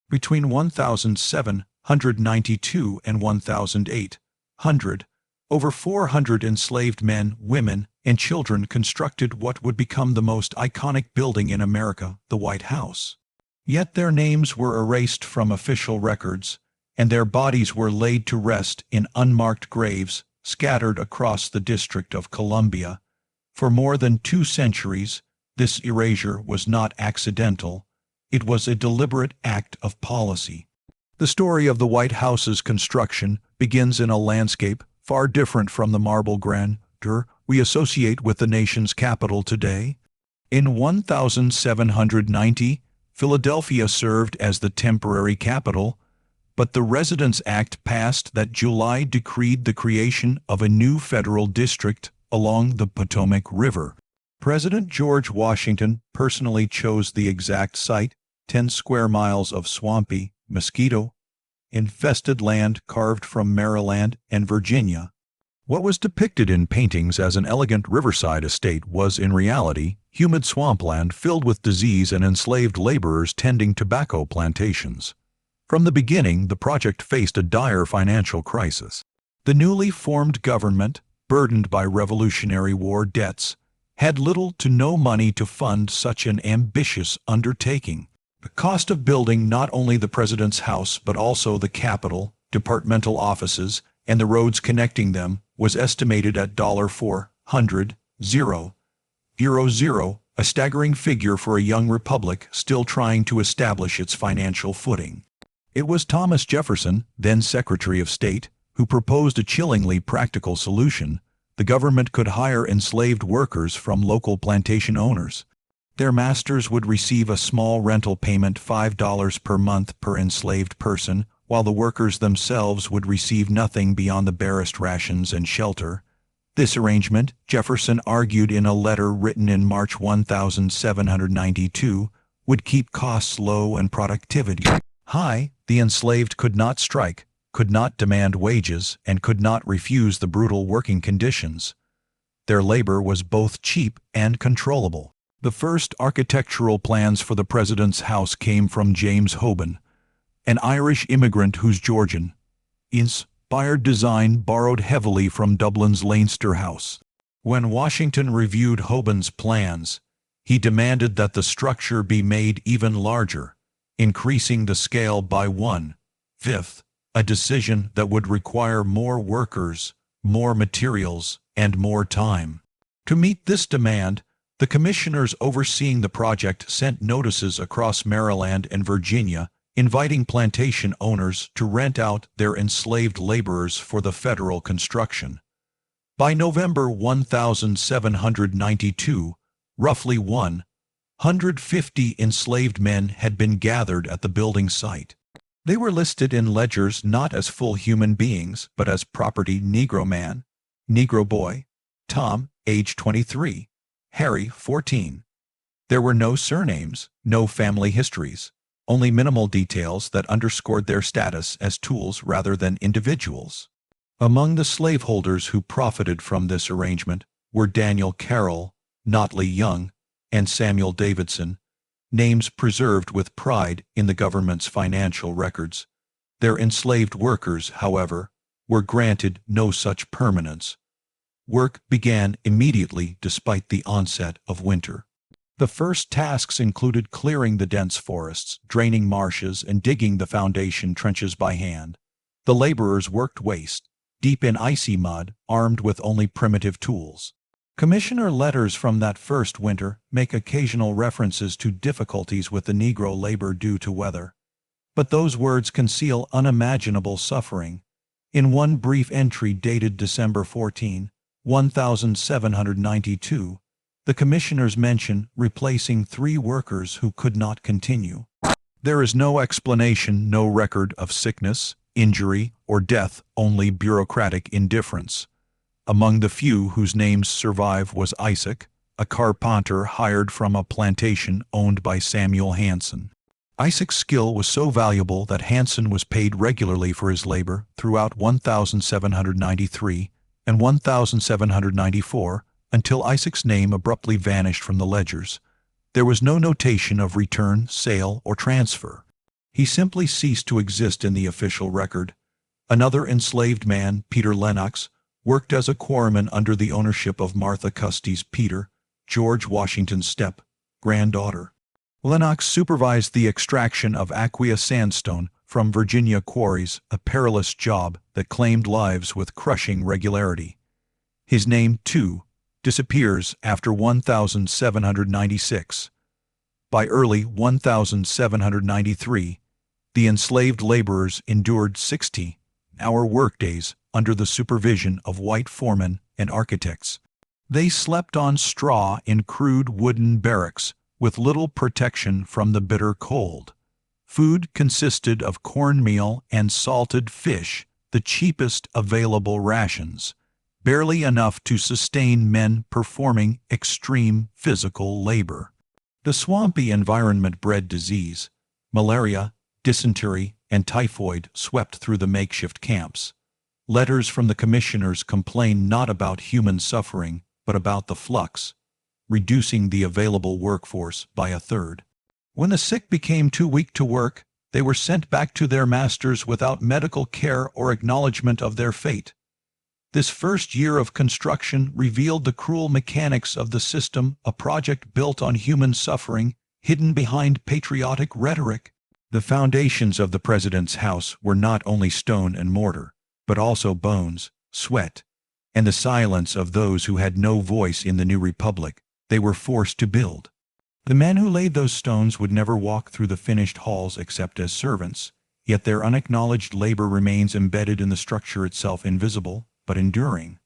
Between 1792 and 1800, over 400 enslaved men, women, and children constructed what would become the most iconic building in America, the White House. Yet their names were erased from official records, and their bodies were laid to rest in unmarked graves scattered across the District of Columbia. For more than 2 centuries, this erasure was not accidental. It was a deliberate act of policy. The story of the White House's construction begins in a landscape far different from the marble grandeur we associate with the nation's capital today. In 1790, Philadelphia served as the temporary capital, but the Residence Act passed that July decreed the creation of a new federal district along the Potomac River. President George Washington personally chose the exact site, 10 square miles of swampy, mosquito-infested land carved from Maryland and Virginia. What was depicted in paintings as an elegant riverside estate was in reality humid swampland filled with disease and enslaved laborers tending tobacco plantations. From the beginning, the project faced a dire financial crisis. The newly formed government, burdened by Revolutionary War debts, had little to no money to fund such an ambitious undertaking. The cost of building not only the President's house but also the Capitol, departmental offices, and the roads connecting them was estimated at $400,000, a staggering figure for a young republic still trying to establish its financial footing. It was Thomas Jefferson, then Secretary of State, who proposed a chillingly practical solution. The government could hire enslaved workers from local plantation owners. Their masters would receive a small rental payment, $5 per month per enslaved person, while the workers themselves would receive nothing beyond the barest rations and shelter. This arrangement, Jefferson argued in a letter written in March 1792, would keep costs low and productivity high. The enslaved could not strike, could not demand wages, and could not refuse the brutal working conditions. Their labor was both cheap and controllable. The first architectural plans for the President's house came from James Hoban, an Irish immigrant whose Georgian-inspired design borrowed heavily from Dublin's Leinster House. When Washington reviewed Hoban's plans, he demanded that the structure be made even larger, increasing the scale by 1/5, a decision that would require more workers, more materials, and more time. To meet this demand, the commissioners overseeing the project sent notices across Maryland and Virginia inviting plantation owners to rent out their enslaved laborers for the federal construction. By November 1792, roughly 150 enslaved men had been gathered at the building site. They were listed in ledgers not as full human beings, but as property: Negro man, Negro boy, Tom, age 23, Harry, 14. There were no surnames, no family histories, only minimal details that underscored their status as tools rather than individuals. Among the slaveholders who profited from this arrangement were Daniel Carroll, Notley Young, and Samuel Davidson, names preserved with pride in the government's financial records. Their enslaved workers, however, were granted no such permanence. Work began immediately despite the onset of winter. The first tasks included clearing the dense forests, draining marshes, and digging the foundation trenches by hand. The laborers worked waist deep in icy mud, armed with only primitive tools. Commissioner letters from that first winter make occasional references to difficulties with the Negro labor due to weather. But those words conceal unimaginable suffering. In one brief entry dated December 14, 1792, the commissioners mention replacing 3 workers who could not continue. There is no explanation, no record of sickness, injury, or death, only bureaucratic indifference. Among the few whose names survive was Isaac, a carpenter hired from a plantation owned by Samuel Hanson. Isaac's skill was so valuable that Hanson was paid regularly for his labor throughout 1793 and 1794, until Isaac's name abruptly vanished from the ledgers. There was no notation of return, sale, or transfer. He simply ceased to exist in the official record. Another enslaved man, Peter Lennox, worked as a quarryman under the ownership of Martha Custis Peter, George Washington's step-granddaughter. Lennox supervised the extraction of aqueous sandstone from Virginia quarries, a perilous job that claimed lives with crushing regularity. His name, too, disappears after 1796. By early 1793, the enslaved laborers endured 60-hour workdays under the supervision of white foremen and architects. They slept on straw in crude wooden barracks with little protection from the bitter cold. Food consisted of cornmeal and salted fish, the cheapest available rations, barely enough to sustain men performing extreme physical labor. The swampy environment bred disease, malaria, dysentery, and typhoid swept through the makeshift camps. Letters from the commissioners complained not about human suffering, but about the flux, reducing the available workforce by a third. When the sick became too weak to work, they were sent back to their masters without medical care or acknowledgement of their fate. This first year of construction revealed the cruel mechanics of the system, a project built on human suffering, hidden behind patriotic rhetoric. The foundations of the president's house were not only stone and mortar, but also bones, sweat, and the silence of those who had no voice in the new republic they were forced to build. The men who laid those stones would never walk through the finished halls except as servants, yet their unacknowledged labor remains embedded in the structure itself, invisible but enduring.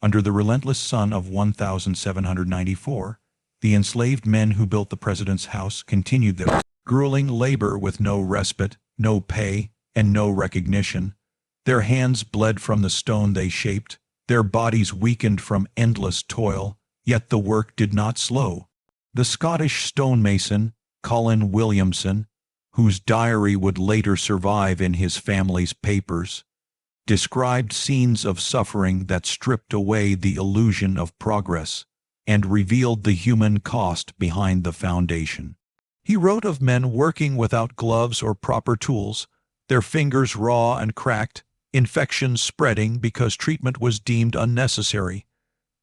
Under the relentless sun of 1794, the enslaved men who built the president's house continued their grueling labor with no respite, no pay, and no recognition. Their hands bled from the stone they shaped, their bodies weakened from endless toil, yet the work did not slow. The Scottish stonemason, Colin Williamson, whose diary would later survive in his family's papers, described scenes of suffering that stripped away the illusion of progress and revealed the human cost behind the foundation. He wrote of men working without gloves or proper tools, their fingers raw and cracked, infections spreading because treatment was deemed unnecessary.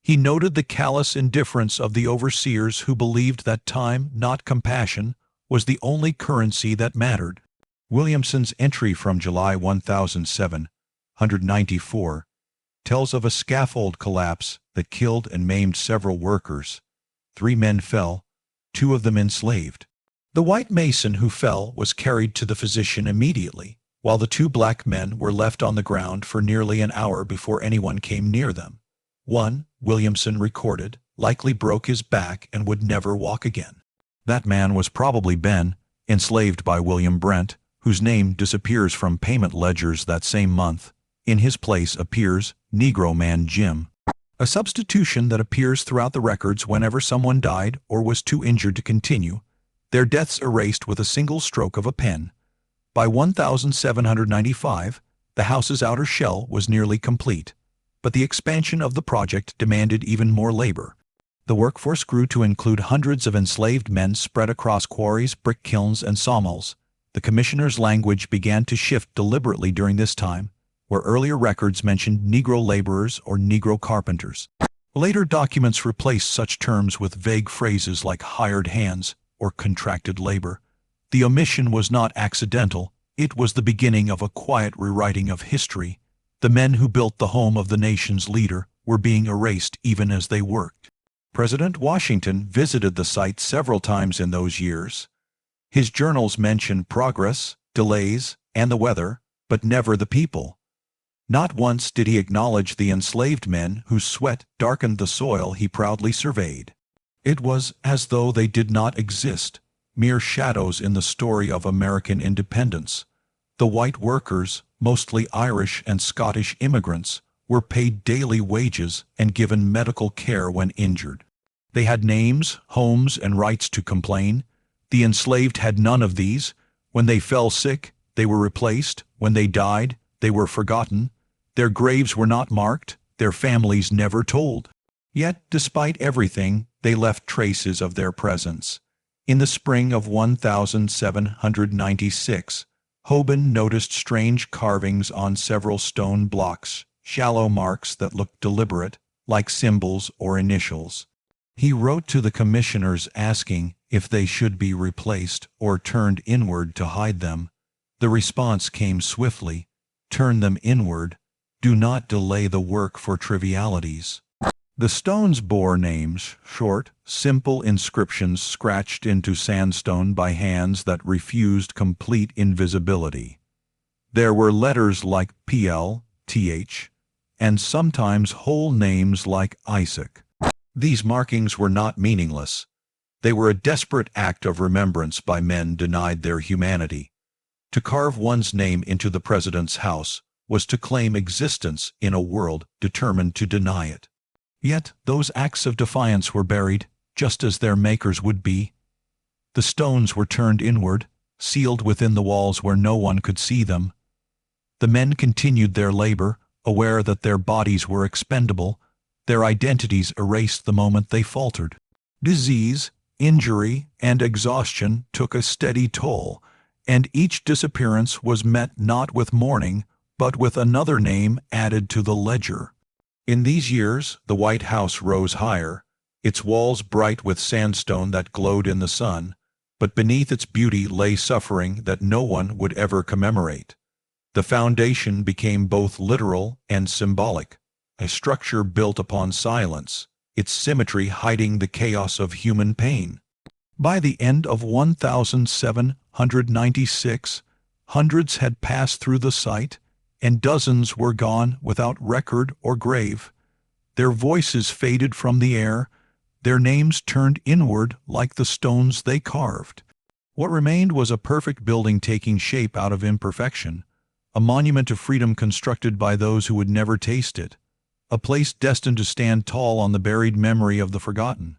He noted the callous indifference of the overseers who believed that time, not compassion, was the only currency that mattered. Williamson's entry from July 1794 tells of a scaffold collapse that killed and maimed several workers. 3 men fell, 2 of them enslaved. The white mason who fell was carried to the physician immediately, while the 2 black men were left on the ground for nearly an hour before anyone came near them. One, Williamson recorded, likely broke his back and would never walk again. That man was probably Ben, enslaved by William Brent, whose name disappears from payment ledgers that same month. In his place appears Negro Man Jim, a substitution that appears throughout the records whenever someone died or was too injured to continue, their deaths erased with a single stroke of a pen. By 1795, the house's outer shell was nearly complete, but the expansion of the project demanded even more labor. The workforce grew to include hundreds of enslaved men spread across quarries, brick kilns, and sawmills. The commissioner's language began to shift deliberately during this time, where earlier records mentioned Negro laborers or Negro carpenters. Later documents replaced such terms with vague phrases like hired hands or contracted labor. The omission was not accidental, it was the beginning of a quiet rewriting of history. The men who built the home of the nation's leader were being erased even as they worked. President Washington visited the site several times in those years. His journals mention progress, delays, and the weather, but never the people. Not once did he acknowledge the enslaved men whose sweat darkened the soil he proudly surveyed. It was as though they did not exist, mere shadows in the story of American independence. The white workers, mostly Irish and Scottish immigrants, were paid daily wages and given medical care when injured. They had names, homes, and rights to complain. The enslaved had none of these. When they fell sick, they were replaced. When they died, they were forgotten. Their graves were not marked, their families never told. Yet, despite everything, they left traces of their presence. In the spring of 1796, Hoban noticed strange carvings on several stone blocks, shallow marks that looked deliberate, like symbols or initials. He wrote to the commissioners asking if they should be replaced or turned inward to hide them. The response came swiftly: "Turn them inward. Do not delay the work for trivialities." The stones bore names, short, simple inscriptions scratched into sandstone by hands that refused complete invisibility. There were letters like PL, TH, and sometimes whole names like Isaac. These markings were not meaningless. They were a desperate act of remembrance by men denied their humanity. To carve one's name into the president's house was to claim existence in a world determined to deny it. Yet those acts of defiance were buried, just as their makers would be. The stones were turned inward, sealed within the walls where no one could see them. The men continued their labor, aware that their bodies were expendable, their identities erased the moment they faltered. Disease, injury, and exhaustion took a steady toll, and each disappearance was met not with mourning, but with another name added to the ledger. In these years, the White House rose higher, its walls bright with sandstone that glowed in the sun, but beneath its beauty lay suffering that no one would ever commemorate. The foundation became both literal and symbolic, a structure built upon silence, its symmetry hiding the chaos of human pain. By the end of 1796, hundreds had passed through the site, and dozens were gone without record or grave. Their voices faded from the air, their names turned inward like the stones they carved. What remained was a perfect building taking shape out of imperfection, a monument of freedom constructed by those who would never taste it, a place destined to stand tall on the buried memory of the forgotten.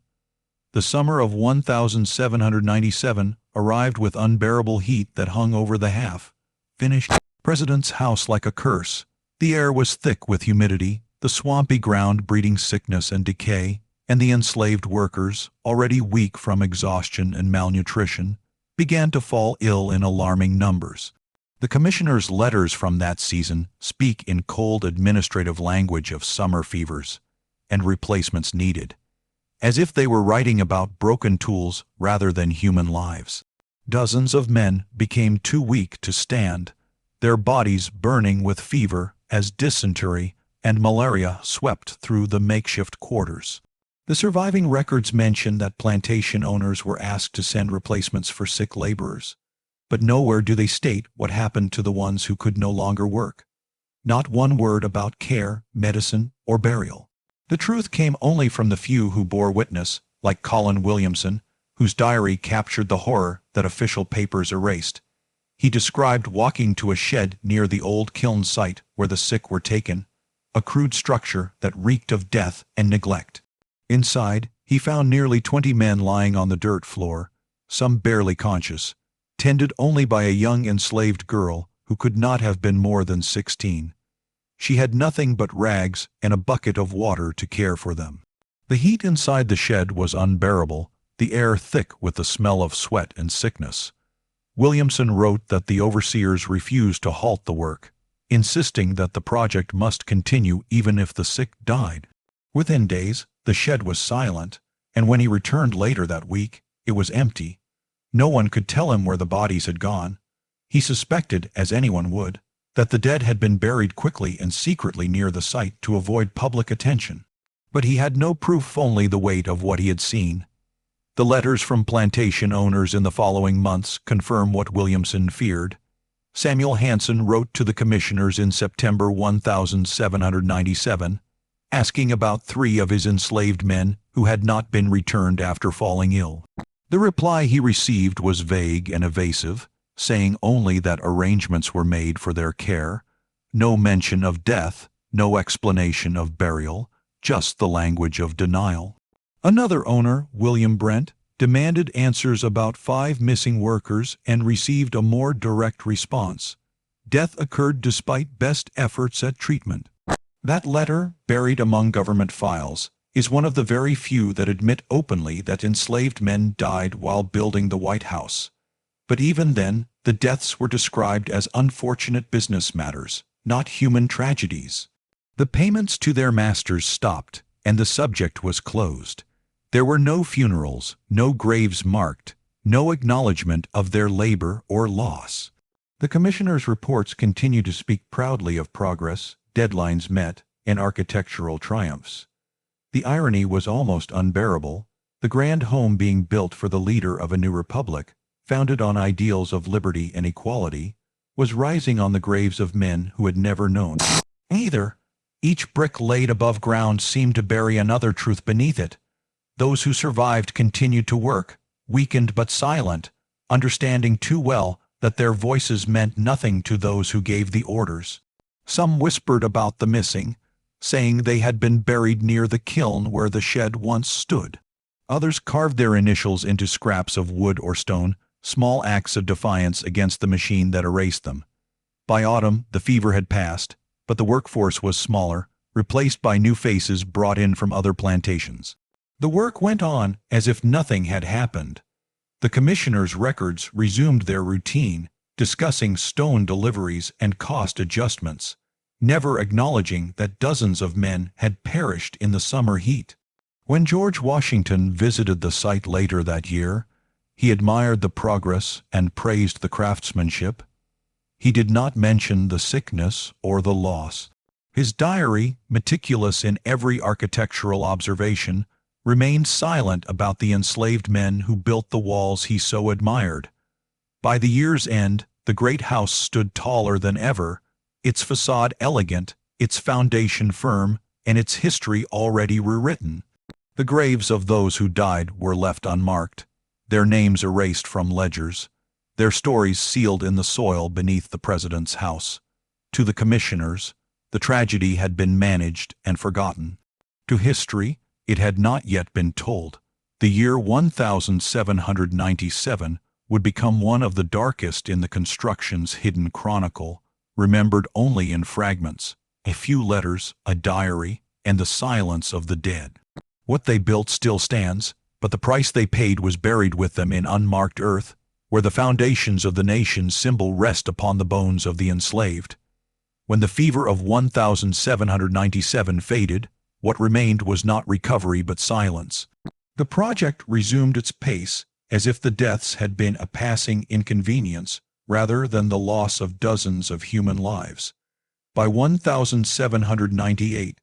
The summer of 1797 arrived with unbearable heat that hung over the half-finished president's house like a curse. The air was thick with humidity, the swampy ground breeding sickness and decay, and the enslaved workers, already weak from exhaustion and malnutrition, began to fall ill in alarming numbers. The commissioners' letters from that season speak in cold administrative language of summer fevers and replacements needed, as if they were writing about broken tools rather than human lives. Dozens of men became too weak to stand, their bodies burning with fever as dysentery and malaria swept through the makeshift quarters. The surviving records mention that plantation owners were asked to send replacements for sick laborers, but nowhere do they state what happened to the ones who could no longer work. Not one word about care, medicine, or burial. The truth came only from the few who bore witness, like Colin Williamson, whose diary captured the horror that official papers erased. He described walking to a shed near the old kiln site where the sick were taken, a crude structure that reeked of death and neglect. Inside, he found nearly 20 men lying on the dirt floor, some barely conscious, tended only by a young enslaved girl who could not have been more than 16. She had nothing but rags and a bucket of water to care for them. The heat inside the shed was unbearable, the air thick with the smell of sweat and sickness. Williamson wrote that the overseers refused to halt the work, insisting that the project must continue even if the sick died. Within days, the shed was silent, and when he returned later that week, it was empty. No one could tell him where the bodies had gone. He suspected, as anyone would, that the dead had been buried quickly and secretly near the site to avoid public attention. But he had no proof, only the weight of what he had seen. The letters from plantation owners in the following months confirm what Williamson feared. Samuel Hanson wrote to the commissioners in September 1797, asking about 3 of his enslaved men who had not been returned after falling ill. The reply he received was vague and evasive, saying only that arrangements were made for their care, no mention of death, no explanation of burial, just the language of denial. Another owner, William Brent, demanded answers about 5 missing workers and received a more direct response. Death occurred despite best efforts at treatment. That letter, buried among government files, is one of the very few that admit openly that enslaved men died while building the White House. But even then, the deaths were described as unfortunate business matters, not human tragedies. The payments to their masters stopped, and the subject was closed. There were no funerals, no graves marked, no acknowledgement of their labor or loss. The commissioner's reports continue to speak proudly of progress, deadlines met, and architectural triumphs. The irony was almost unbearable, the grand home being built for the leader of a new republic, founded on ideals of liberty and equality, was rising on the graves of men who had never known either. Each brick laid above ground seemed to bury another truth beneath it. Those who survived continued to work, weakened but silent, understanding too well that their voices meant nothing to those who gave the orders. Some whispered about the missing, saying they had been buried near the kiln where the shed once stood. Others carved their initials into scraps of wood or stone, small acts of defiance against the machine that erased them. By autumn, the fever had passed, but the workforce was smaller, replaced by new faces brought in from other plantations. The work went on as if nothing had happened. The commissioner's records resumed their routine, discussing stone deliveries and cost adjustments, never acknowledging that dozens of men had perished in the summer heat. When George Washington visited the site later that year, he admired the progress and praised the craftsmanship. He did not mention the sickness or the loss. His diary, meticulous in every architectural observation, remained silent about the enslaved men who built the walls he so admired. By the year's end, the great house stood taller than ever, its facade elegant, its foundation firm, and its history already rewritten. The graves of those who died were left unmarked, their names erased from ledgers, their stories sealed in the soil beneath the president's house. To the commissioners, the tragedy had been managed and forgotten. To history, it had not yet been told. The year 1797 would become one of the darkest in the construction's hidden chronicle, remembered only in fragments, a few letters, a diary, and the silence of the dead. What they built still stands, but the price they paid was buried with them in unmarked earth, where the foundations of the nation's symbol rest upon the bones of the enslaved. When the fever of 1797 faded, what remained was not recovery but silence. The project resumed its pace, as if the deaths had been a passing inconvenience rather than the loss of dozens of human lives. By 1798,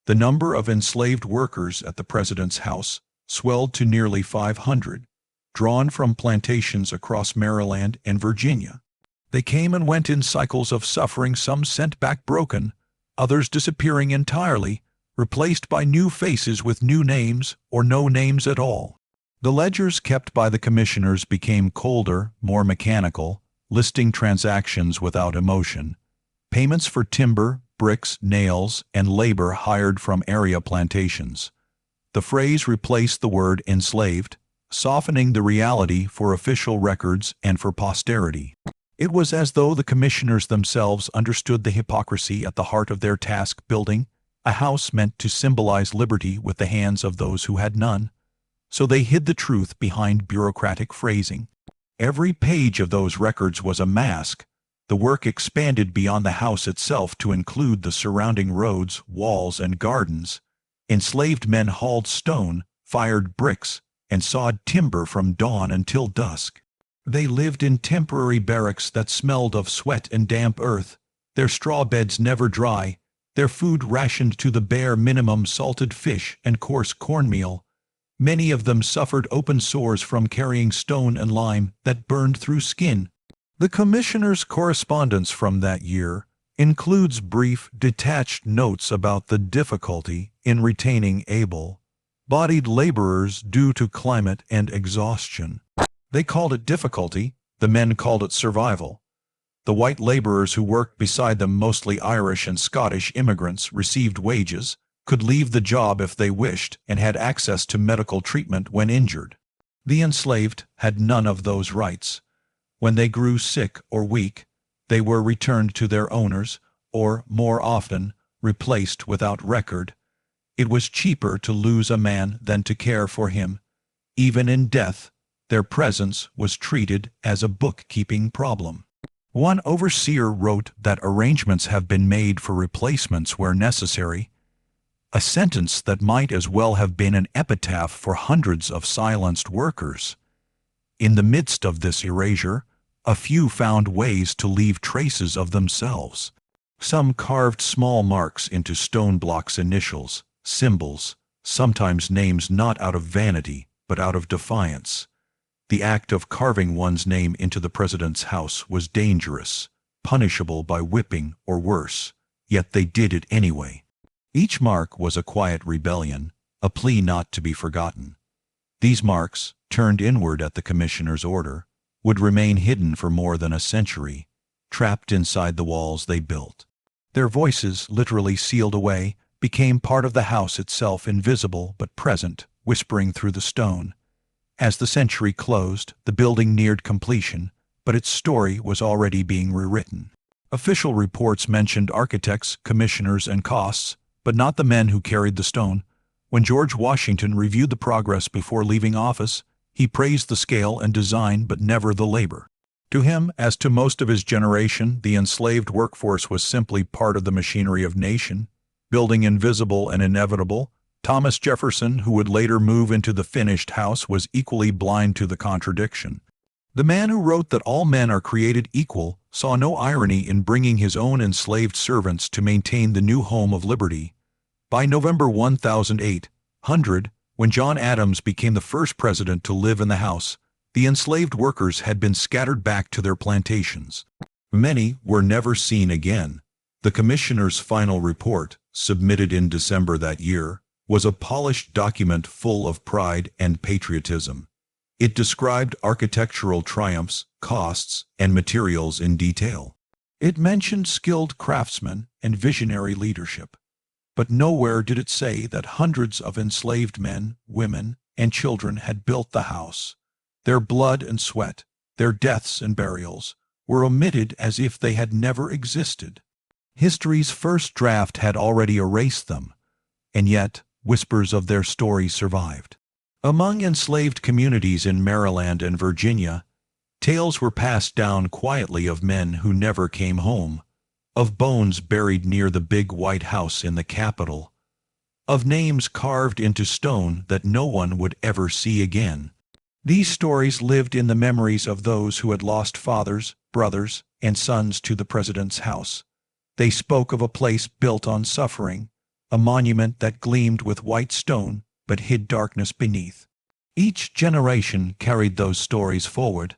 the number of enslaved workers at the president's house swelled to nearly 500, drawn from plantations across Maryland and Virginia. They came and went in cycles of suffering, some sent back broken, others disappearing entirely, replaced by new faces with new names or no names at all. The ledgers kept by the commissioners became colder, more mechanical, listing transactions without emotion. Payments for timber, bricks, nails, and labor hired from area plantations. The phrase replaced the word enslaved, softening the reality for official records and for posterity. It was as though the commissioners themselves understood the hypocrisy at the heart of their task, building a house meant to symbolize liberty with the hands of those who had none. So they hid the truth behind bureaucratic phrasing. Every page of those records was a mask. The work expanded beyond the house itself to include the surrounding roads, walls, and gardens. Enslaved men hauled stone, fired bricks, and sawed timber from dawn until dusk. They lived in temporary barracks that smelled of sweat and damp earth, their straw beds never dry, their food rationed to the bare minimum, salted fish and coarse cornmeal. Many of them suffered open sores from carrying stone and lime that burned through skin. The commissioner's correspondence from that year includes brief, detached notes about the difficulty in retaining able-bodied laborers due to climate and exhaustion. They called it difficulty, the men called it survival. The white laborers who worked beside them, mostly Irish and Scottish immigrants, received wages, could leave the job if they wished, and had access to medical treatment when injured. The enslaved had none of those rights. When they grew sick or weak, they were returned to their owners, or, more often, replaced without record. It was cheaper to lose a man than to care for him. Even in death, their presence was treated as a bookkeeping problem. One overseer wrote that arrangements have been made for replacements where necessary, a sentence that might as well have been an epitaph for hundreds of silenced workers. In the midst of this erasure, a few found ways to leave traces of themselves. Some carved small marks into stone blocks, initials, symbols, sometimes names, not out of vanity, but out of defiance. The act of carving one's name into the president's house was dangerous, punishable by whipping or worse, yet they did it anyway. Each mark was a quiet rebellion, a plea not to be forgotten. These marks, turned inward at the commissioner's order, would remain hidden for more than a century, trapped inside the walls they built. Their voices, literally sealed away, became part of the house itself, invisible but present, whispering through the stone. As the century closed, the building neared completion, but its story was already being rewritten. Official reports mentioned architects, commissioners, and costs, but not the men who carried the stone. When George Washington reviewed the progress before leaving office, he praised the scale and design but never the labor. To him, as to most of his generation, the enslaved workforce was simply part of the machinery of nation, building invisible and inevitable. Thomas Jefferson, who would later move into the finished house, was equally blind to the contradiction. The man who wrote that all men are created equal saw no irony in bringing his own enslaved servants to maintain the new home of liberty. By November 1800, when John Adams became the first president to live in the house, the enslaved workers had been scattered back to their plantations. Many were never seen again. The commissioner's final report, submitted in December that year, was a polished document full of pride and patriotism. It described architectural triumphs, costs, and materials in detail. It mentioned skilled craftsmen and visionary leadership. But nowhere did it say that hundreds of enslaved men, women, and children had built the house. Their blood and sweat, their deaths and burials, were omitted as if they had never existed. History's first draft had already erased them, and yet whispers of their story survived. Among enslaved communities in Maryland and Virginia, tales were passed down quietly of men who never came home, of bones buried near the big white house in the Capitol, of names carved into stone that no one would ever see again. These stories lived in the memories of those who had lost fathers, brothers, and sons to the president's house. They spoke of a place built on suffering, a monument that gleamed with white stone but hid darkness beneath. Each generation carried those stories forward,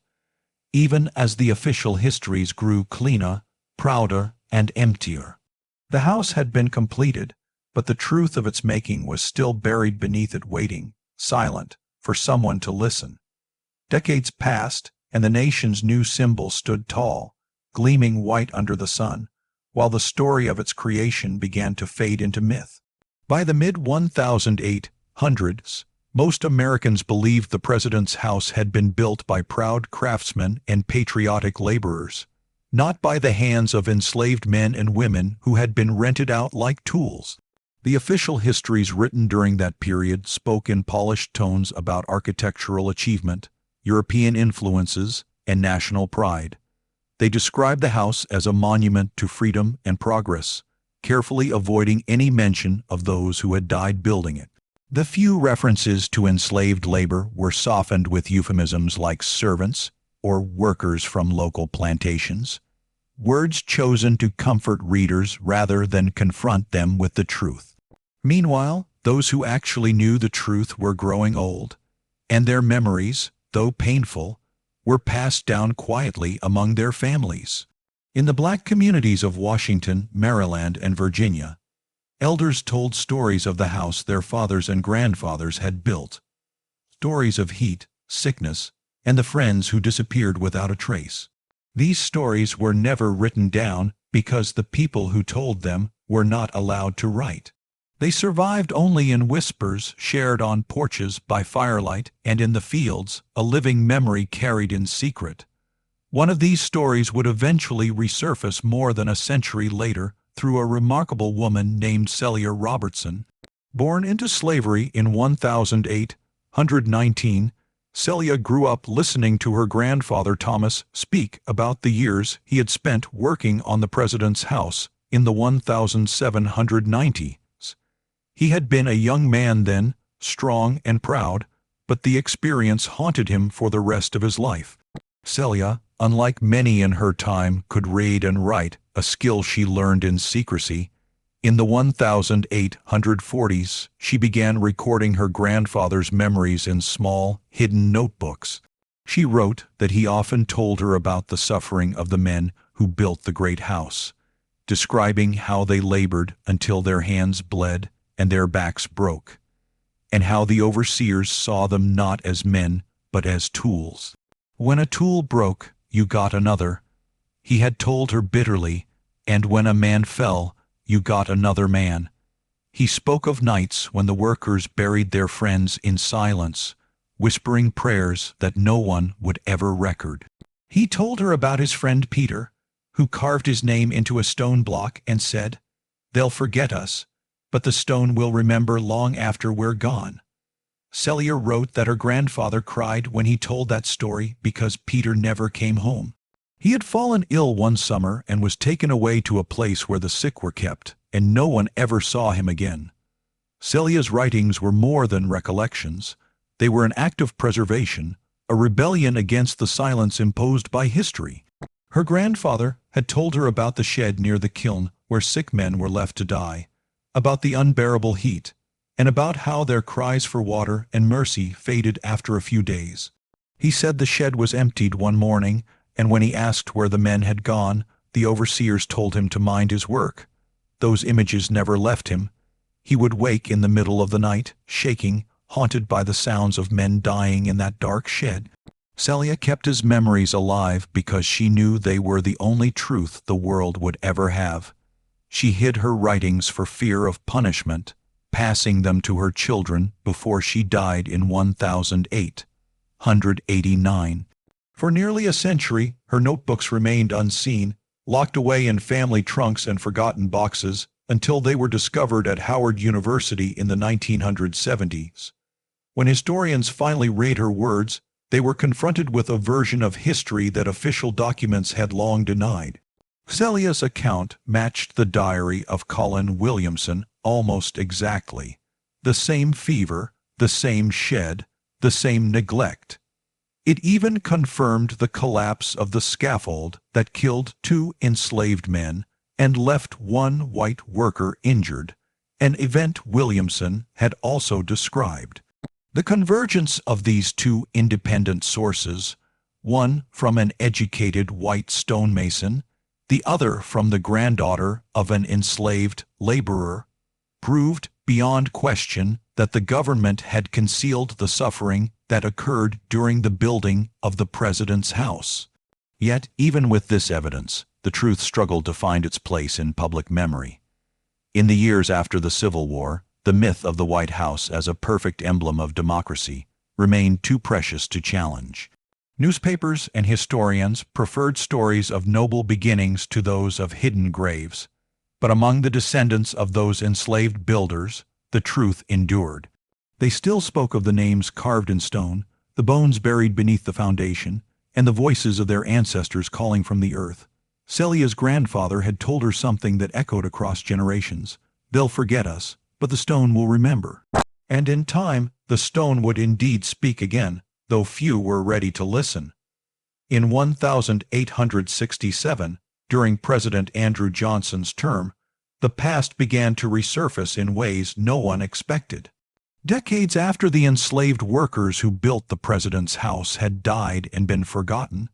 even as the official histories grew cleaner, prouder, and emptier. The house had been completed, but the truth of its making was still buried beneath it, waiting, silent, for someone to listen. Decades passed, and the nation's new symbol stood tall, gleaming white under the sun, while the story of its creation began to fade into myth. By the mid-1800s, most Americans believed the president's house had been built by proud craftsmen and patriotic laborers, not by the hands of enslaved men and women who had been rented out like tools. The official histories written during that period spoke in polished tones about architectural achievement, European influences, and national pride. They described the house as a monument to freedom and progress, carefully avoiding any mention of those who had died building it. The few references to enslaved labor were softened with euphemisms like servants or workers from local plantations, words chosen to comfort readers rather than confront them with the truth. Meanwhile, those who actually knew the truth were growing old, and their memories, though painful, were passed down quietly among their families. In the black communities of Washington, Maryland, and Virginia, elders told stories of the house their fathers and grandfathers had built, stories of heat, sickness, and the friends who disappeared without a trace. These stories were never written down because the people who told them were not allowed to write. They survived only in whispers shared on porches by firelight and in the fields, a living memory carried in secret. One of these stories would eventually resurface more than a century later through a remarkable woman named Celia Robertson. Born into slavery in 1819, Celia grew up listening to her grandfather Thomas speak about the years he had spent working on the president's house in the 1790s. He had been a young man then, strong and proud, but the experience haunted him for the rest of his life. Celia, unlike many in her time, could read and write, a skill she learned in secrecy. In the 1840s, she began recording her grandfather's memories in small, hidden notebooks. She wrote that he often told her about the suffering of the men who built the great house, describing how they labored until their hands bled and their backs broke, and how the overseers saw them not as men, but as tools. When a tool broke, you got another, he had told her bitterly, and when a man fell, you got another man. He spoke of nights when the workers buried their friends in silence, whispering prayers that no one would ever record. He told her about his friend Peter, who carved his name into a stone block and said, "They'll forget us, but the stone will remember long after we're gone." Celia wrote that her grandfather cried when he told that story because Peter never came home. He had fallen ill one summer and was taken away to a place where the sick were kept, and no one ever saw him again. Celia's writings were more than recollections. They were an act of preservation, a rebellion against the silence imposed by history. Her grandfather had told her about the shed near the kiln where sick men were left to die, about the unbearable heat, and about how their cries for water and mercy faded after a few days. He said the shed was emptied one morning, and when he asked where the men had gone, the overseers told him to mind his work. Those images never left him. He would wake in the middle of the night, shaking, haunted by the sounds of men dying in that dark shed. Celia kept his memories alive because she knew they were the only truth the world would ever have. She hid her writings for fear of punishment, passing them to her children before she died in 1889. For nearly a century, her notebooks remained unseen, locked away in family trunks and forgotten boxes, until they were discovered at Howard University in the 1970s. When historians finally read her words, they were confronted with a version of history that official documents had long denied. Celia's account matched the diary of Colin Williamson almost exactly. The same fever, the same shed, the same neglect. It even confirmed the collapse of the scaffold that killed 2 enslaved men and left 1 white worker injured, an event Williamson had also described. The convergence of these 2 independent sources, one from an educated white stonemason, the other from the granddaughter of an enslaved laborer, proved beyond question that the government had concealed the suffering that occurred during the building of the president's house. Yet, even with this evidence, the truth struggled to find its place in public memory. In the years after the Civil War, the myth of the White House as a perfect emblem of democracy remained too precious to challenge. Newspapers and historians preferred stories of noble beginnings to those of hidden graves, but among the descendants of those enslaved builders, the truth endured. They still spoke of the names carved in stone, the bones buried beneath the foundation, and the voices of their ancestors calling from the earth. Celia's grandfather had told her something that echoed across generations. They'll forget us, but the stone will remember. And in time, the stone would indeed speak again, though few were ready to listen. In 1867, during President Andrew Johnson's term, the past began to resurface in ways no one expected. Decades after the enslaved workers who built the president's house had died and been forgotten,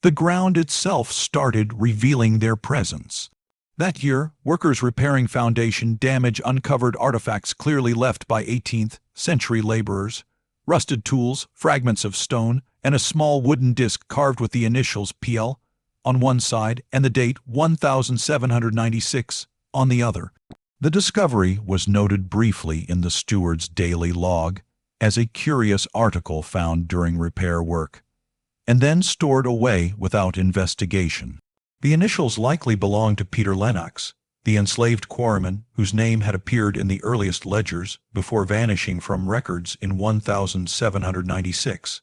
the ground itself started revealing their presence. That year, workers repairing foundation damage uncovered artifacts clearly left by 18th-century laborers, rusted tools, fragments of stone, and a small wooden disc carved with the initials PL on one side and the date 1796 on the other. The discovery was noted briefly in the steward's daily log as a curious article found during repair work, and then stored away without investigation. The initials likely belonged to Peter Lennox, the enslaved quarryman whose name had appeared in the earliest ledgers before vanishing from records in 1796.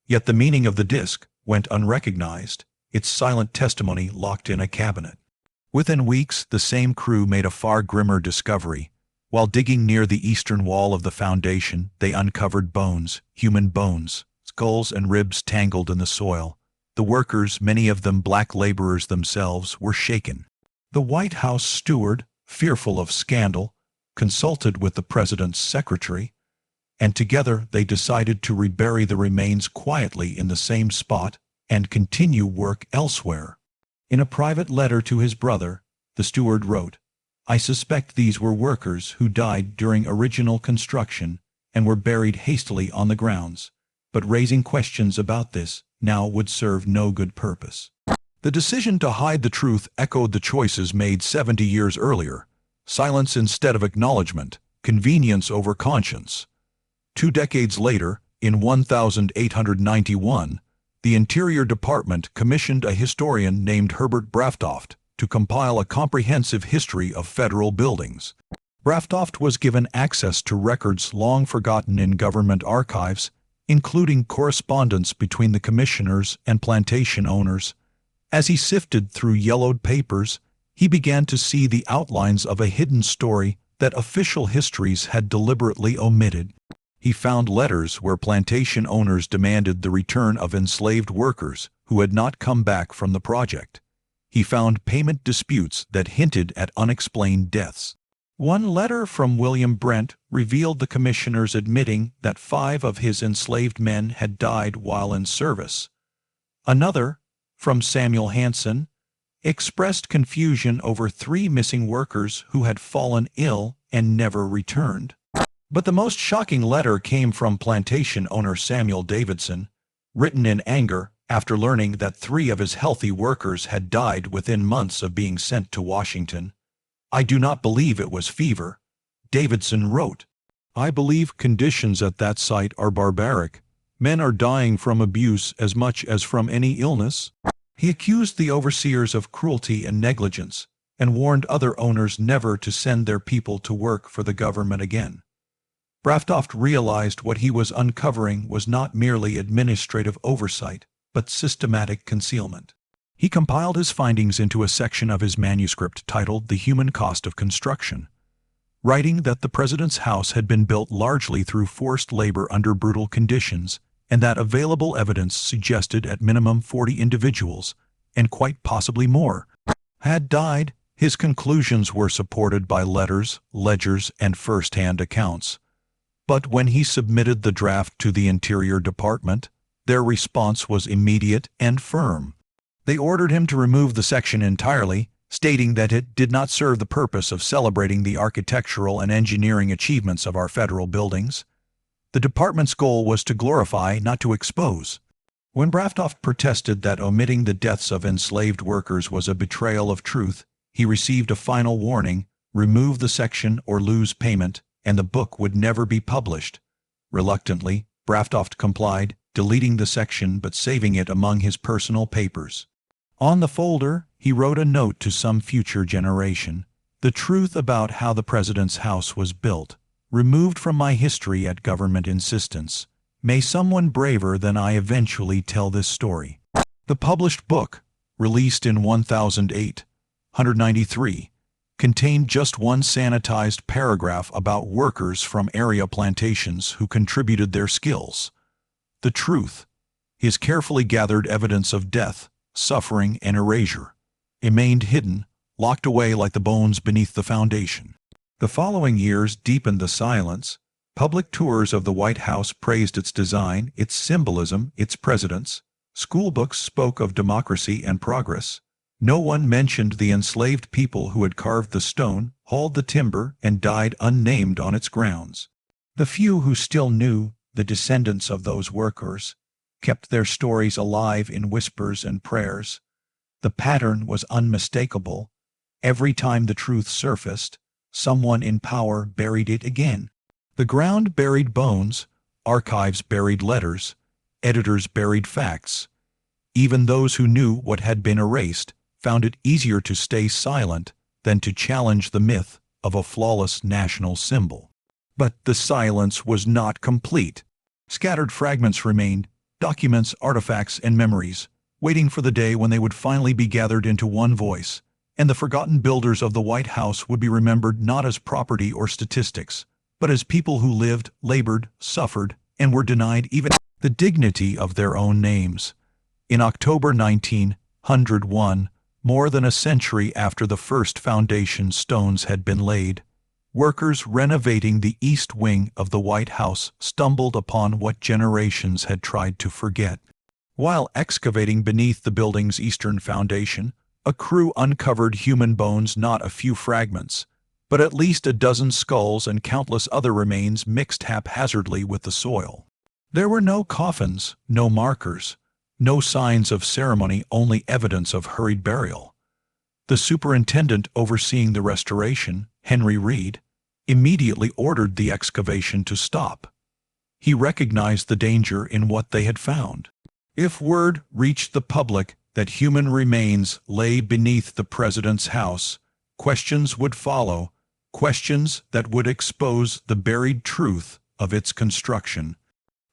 Yet the meaning of the disc went unrecognized, its silent testimony locked in a cabinet. Within weeks, the same crew made a far grimmer discovery. While digging near the eastern wall of the foundation, they uncovered bones, human bones, skulls and ribs tangled in the soil. The workers, many of them black laborers themselves, were shaken. The White House steward, fearful of scandal, consulted with the president's secretary, and together they decided to rebury the remains quietly in the same spot and continue work elsewhere. In a private letter to his brother, the steward wrote, "I suspect these were workers who died during original construction and were buried hastily on the grounds, but raising questions about this now would serve no good purpose." The decision to hide the truth echoed the choices made 70 years earlier: silence instead of acknowledgement, convenience over conscience. 2 decades later, in 1891, the Interior Department commissioned a historian named Herbert Braftoft to compile a comprehensive history of federal buildings. Braftoft was given access to records long forgotten in government archives, including correspondence between the commissioners and plantation owners. As he sifted through yellowed papers, he began to see the outlines of a hidden story that official histories had deliberately omitted. He found letters where plantation owners demanded the return of enslaved workers who had not come back from the project. He found payment disputes that hinted at unexplained deaths. One letter from William Brent revealed the commissioners admitting that 5 of his enslaved men had died while in service. Another, from Samuel Hanson, expressed confusion over 3 missing workers who had fallen ill and never returned. But the most shocking letter came from plantation owner Samuel Davidson, written in anger after learning that 3 of his healthy workers had died within months of being sent to Washington. "I do not believe it was fever," Davidson wrote. "I believe conditions at that site are barbaric. Men are dying from abuse as much as from any illness." He accused the overseers of cruelty and negligence, and warned other owners never to send their people to work for the government again. Braftoft realized what he was uncovering was not merely administrative oversight, but systematic concealment. He compiled his findings into a section of his manuscript titled The Human Cost of Construction, writing that the president's house had been built largely through forced labor under brutal conditions, and that available evidence suggested at minimum 40 individuals, and quite possibly more, had died. His conclusions were supported by letters, ledgers, and first-hand accounts. But when he submitted the draft to the Interior Department, their response was immediate and firm. They ordered him to remove the section entirely, stating that it did not serve the purpose of celebrating the architectural and engineering achievements of our federal buildings. The department's goal was to glorify, not to expose. When Braftoft protested that omitting the deaths of enslaved workers was a betrayal of truth, he received a final warning: remove the section or lose payment, and the book would never be published. Reluctantly, Braftoft complied, deleting the section but saving it among his personal papers. On the folder, he wrote a note to some future generation: "The truth about how the president's house was built, removed from my history at government insistence. May someone braver than I eventually tell this story." The published book, released in 1893, contained just one sanitized paragraph about workers from area plantations who contributed their skills. The truth, his carefully gathered evidence of death, suffering, and erasure, remained hidden, locked away like the bones beneath the foundation. The following years deepened the silence. Public tours of the White House praised its design, its symbolism, its presidents. Schoolbooks spoke of democracy and progress. No one mentioned the enslaved people who had carved the stone, hauled the timber, and died unnamed on its grounds. The few who still knew, the descendants of those workers, kept their stories alive in whispers and prayers. The pattern was unmistakable. Every time the truth surfaced, someone in power buried it again. The ground buried bones, archives buried letters, editors buried facts. Even those who knew what had been erased found it easier to stay silent than to challenge the myth of a flawless national symbol. But the silence was not complete. Scattered fragments remained, documents, artifacts, and memories, waiting for the day when they would finally be gathered into one voice, and the forgotten builders of the White House would be remembered not as property or statistics, but as people who lived, labored, suffered, and were denied even the dignity of their own names. In October 1901, more than a century after the first foundation stones had been laid, workers renovating the east wing of the White House stumbled upon what generations had tried to forget. While excavating beneath the building's eastern foundation, a crew uncovered human bones, not a few fragments, but at least a dozen skulls and countless other remains mixed haphazardly with the soil. There were no coffins, no markers, no signs of ceremony, only evidence of hurried burial. The superintendent overseeing the restoration, Henry Reed, immediately ordered the excavation to stop. He recognized the danger in what they had found. If word reached the public that human remains lay beneath the president's house, questions would follow, questions that would expose the buried truth of its construction.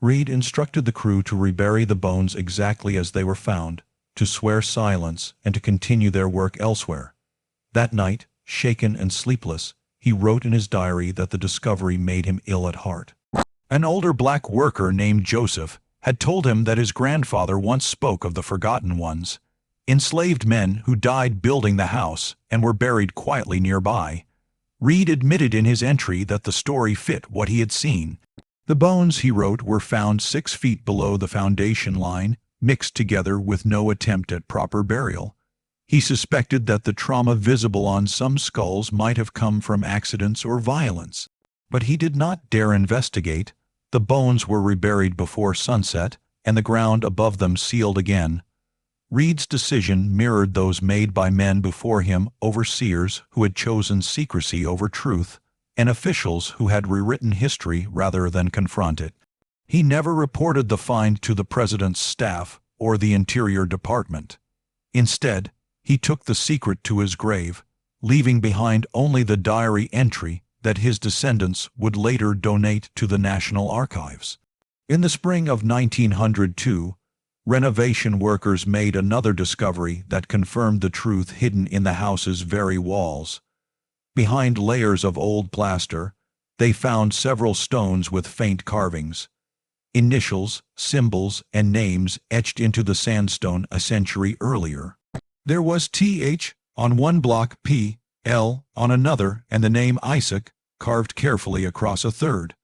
Reed instructed the crew to rebury the bones exactly as they were found, to swear silence, and to continue their work elsewhere. That night, shaken and sleepless, he wrote in his diary that the discovery made him ill at heart. An older black worker named Joseph had told him that his grandfather once spoke of the forgotten ones, enslaved men who died building the house and were buried quietly nearby. Reed admitted in his entry that the story fit what he had seen. The bones, he wrote, were found 6 feet below the foundation line, mixed together with no attempt at proper burial. He suspected that the trauma visible on some skulls might have come from accidents or violence, but he did not dare investigate. The bones were reburied before sunset, and the ground above them sealed again. Reed's decision mirrored those made by men before him, overseers who had chosen secrecy over truth, and officials who had rewritten history rather than confront it. He never reported the find to the president's staff or the Interior Department. Instead, he took the secret to his grave, leaving behind only the diary entry that his descendants would later donate to the National Archives. In the spring of 1902, renovation workers made another discovery that confirmed the truth hidden in the house's very walls. Behind layers of old plaster, they found several stones with faint carvings, initials, symbols, and names etched into the sandstone a century earlier. There was Th on one block, P.L. on another, and the name Isaac carved carefully across a third.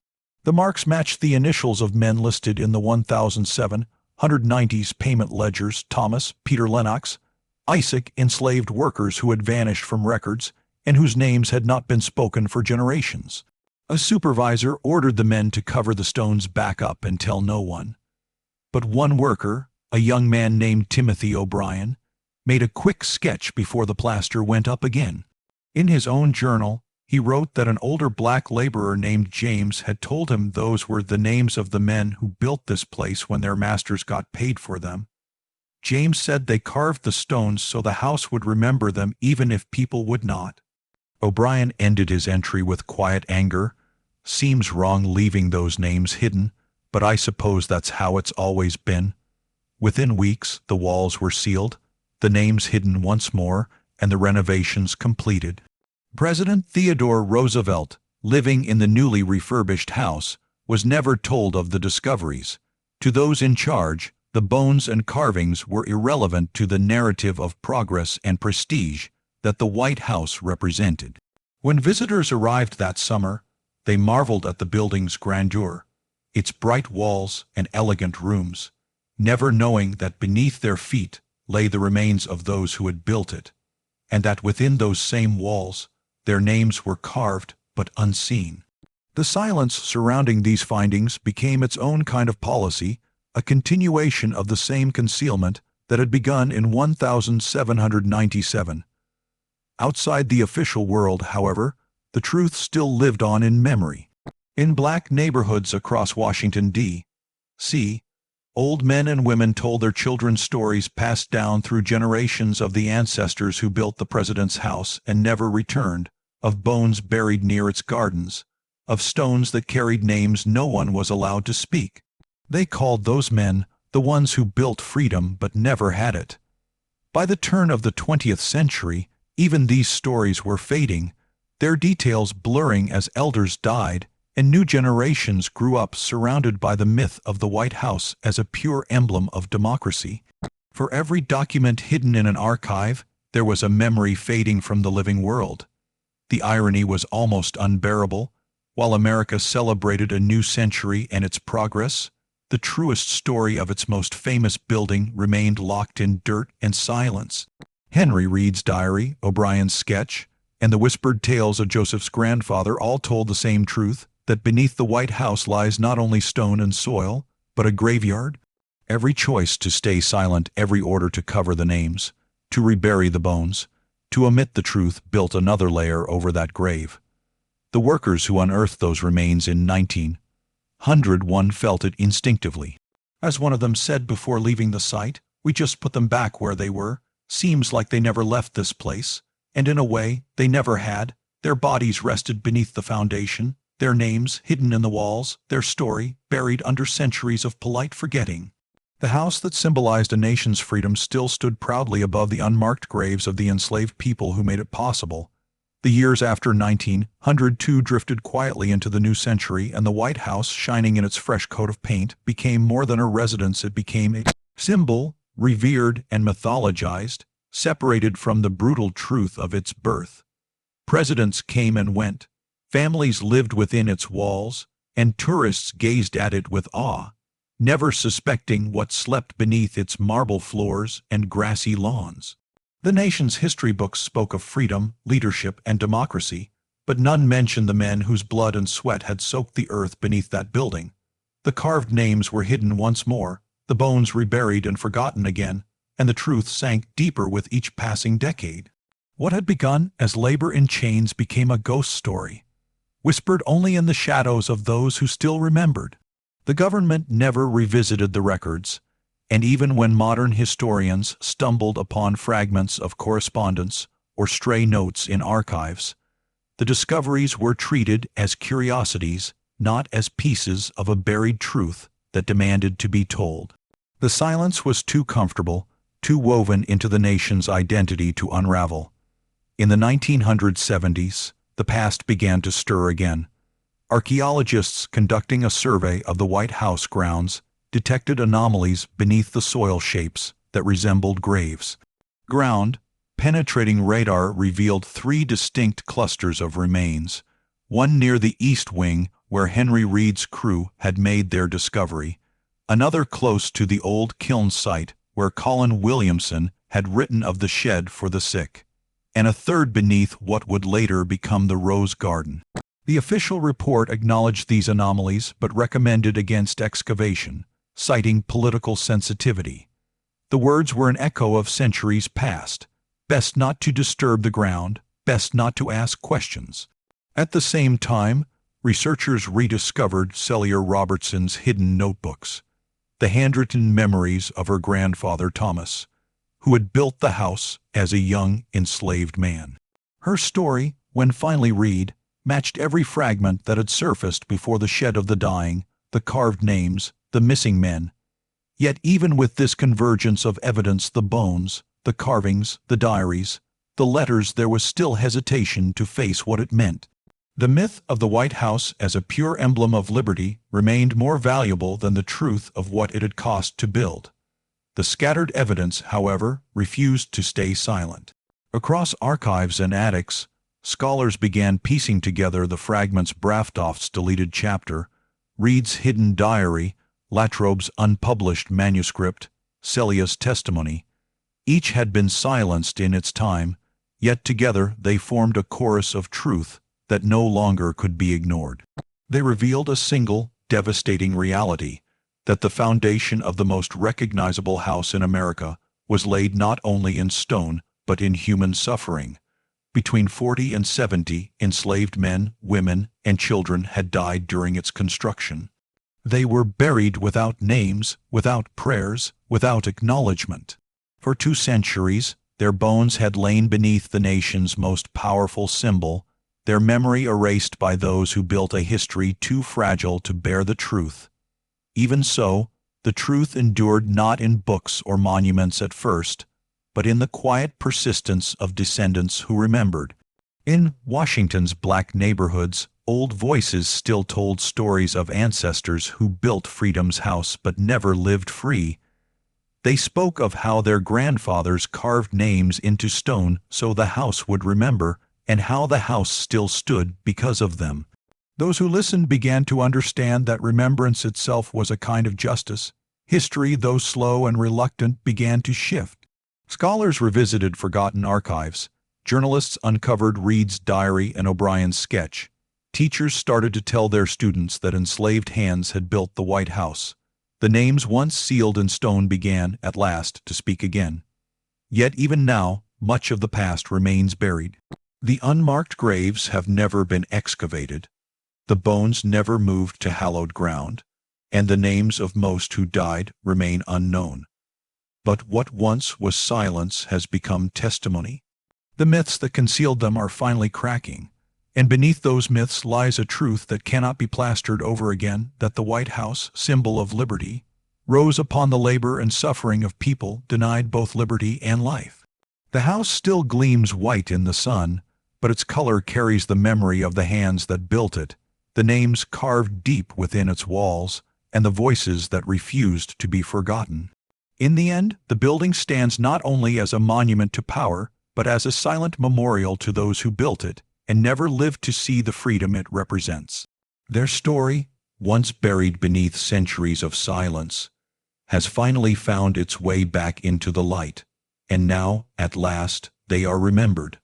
The marks matched the initials of men listed in the 1790s payment ledgers: Thomas, Peter Lennox, Isaac, enslaved workers who had vanished from records and whose names had not been spoken for generations. A supervisor ordered the men to cover the stones back up and tell no one. But one worker, a young man named Timothy O'Brien, made a quick sketch before the plaster went up again. In his own journal, he wrote that an older black laborer named James had told him those were the names of the men who built this place when their masters got paid for them. James said they carved the stones so the house would remember them even if people would not. O'Brien ended his entry with quiet anger. Seems wrong leaving those names hidden, but I suppose that's how it's always been. Within weeks, the walls were sealed, the names hidden once more, and the renovations completed. President Theodore Roosevelt, living in the newly refurbished house, was never told of the discoveries. To those in charge, the bones and carvings were irrelevant to the narrative of progress and prestige that the White House represented. When visitors arrived that summer, they marveled at the building's grandeur, its bright walls and elegant rooms, never knowing that beneath their feet lay the remains of those who had built it, and that within those same walls their names were carved but unseen. The silence surrounding these findings became its own kind of policy, a continuation of the same concealment that had begun in 1797. Outside the official world, however, the truth still lived on in memory. In black neighborhoods across Washington, D.C., Old men and women told their children stories passed down through generations of the ancestors who built the president's house and never returned, of bones buried near its gardens, of stones that carried names no one was allowed to speak. They called those men the ones who built freedom but never had it. By the turn of the 20th century, even these stories were fading, their details blurring as elders died, and new generations grew up surrounded by the myth of the White House as a pure emblem of democracy. For every document hidden in an archive, there was a memory fading from the living world. The irony was almost unbearable. While America celebrated a new century and its progress, the truest story of its most famous building remained locked in dirt and silence. Henry Reed's diary, O'Brien's sketch, and the whispered tales of Joseph's grandfather all told the same truth, that beneath the White House lies not only stone and soil, but a graveyard. Every choice to stay silent, every order to cover the names, to rebury the bones, to omit the truth built another layer over that grave. The workers who unearthed those remains in 1901 felt it instinctively. As one of them said before leaving the site, "We just put them back where they were. Seems like they never left this place. And in a way, they never had. Their bodies rested beneath the foundation, their names hidden in the walls, their story buried under centuries of polite forgetting." The house that symbolized a nation's freedom still stood proudly above the unmarked graves of the enslaved people who made it possible. The years after 1902 drifted quietly into the new century, and the White House, shining in its fresh coat of paint, became more than a residence. It became a symbol, revered and mythologized, separated from the brutal truth of its birth. Presidents came and went. Families lived within its walls, and tourists gazed at it with awe, never suspecting what slept beneath its marble floors and grassy lawns. The nation's history books spoke of freedom, leadership, and democracy, but none mentioned the men whose blood and sweat had soaked the earth beneath that building. The carved names were hidden once more, the bones reburied and forgotten again, and the truth sank deeper with each passing decade. What had begun as labor in chains became a ghost story, whispered only in the shadows of those who still remembered. The government never revisited the records, and even when modern historians stumbled upon fragments of correspondence or stray notes in archives, the discoveries were treated as curiosities, not as pieces of a buried truth that demanded to be told. The silence was too comfortable, too woven into the nation's identity to unravel. In the 1970s, the past began to stir again. Archaeologists conducting a survey of the White House grounds detected anomalies beneath the soil shapes that resembled graves. Ground-penetrating radar revealed 3 distinct clusters of remains, one near the east wing where Henry Reed's crew had made their discovery, another close to the old kiln site where Colin Williamson had written of the shed for the sick, and a third beneath what would later become the Rose Garden. The official report acknowledged these anomalies but recommended against excavation, citing political sensitivity. The words were an echo of centuries past: best not to disturb the ground, best not to ask questions. At the same time, researchers rediscovered Celia Robertson's hidden notebooks, the handwritten memories of her grandfather Thomas, who had built the house as a young enslaved man. Her story, when finally read, matched every fragment that had surfaced before the shed of the dying, the carved names, the missing men. Yet even with this convergence of evidence, the bones, the carvings, the diaries, the letters, there was still hesitation to face what it meant. The myth of the White House as a pure emblem of liberty remained more valuable than the truth of what it had cost to build. The scattered evidence, however, refused to stay silent. Across archives and attics, scholars began piecing together the fragments: Braftoft's deleted chapter, Reed's hidden diary, Latrobe's unpublished manuscript, Celia's testimony. Each had been silenced in its time, yet together they formed a chorus of truth that no longer could be ignored. They revealed a single, devastating reality: that the foundation of the most recognizable house in America was laid not only in stone, but in human suffering. Between 40 and 70 enslaved men, women, and children had died during its construction. They were buried without names, without prayers, without acknowledgement. For 2 centuries, their bones had lain beneath the nation's most powerful symbol, their memory erased by those who built a history too fragile to bear the truth. Even so, the truth endured not in books or monuments at first, but in the quiet persistence of descendants who remembered. In Washington's black neighborhoods, old voices still told stories of ancestors who built freedom's house but never lived free. They spoke of how their grandfathers carved names into stone so the house would remember, and how the house still stood because of them. Those who listened began to understand that remembrance itself was a kind of justice. History, though slow and reluctant, began to shift. Scholars revisited forgotten archives. Journalists uncovered Reed's diary and O'Brien's sketch. Teachers started to tell their students that enslaved hands had built the White House. The names once sealed in stone began, at last, to speak again. Yet even now, much of the past remains buried. The unmarked graves have never been excavated. The bones never moved to hallowed ground, and the names of most who died remain unknown. But what once was silence has become testimony. The myths that concealed them are finally cracking, and beneath those myths lies a truth that cannot be plastered over again, that the White House, symbol of liberty, rose upon the labor and suffering of people denied both liberty and life. The house still gleams white in the sun, but its color carries the memory of the hands that built it, the names carved deep within its walls, and the voices that refused to be forgotten. In the end, the building stands not only as a monument to power, but as a silent memorial to those who built it and never lived to see the freedom it represents. Their story, once buried beneath centuries of silence, has finally found its way back into the light, and now, at last, they are remembered.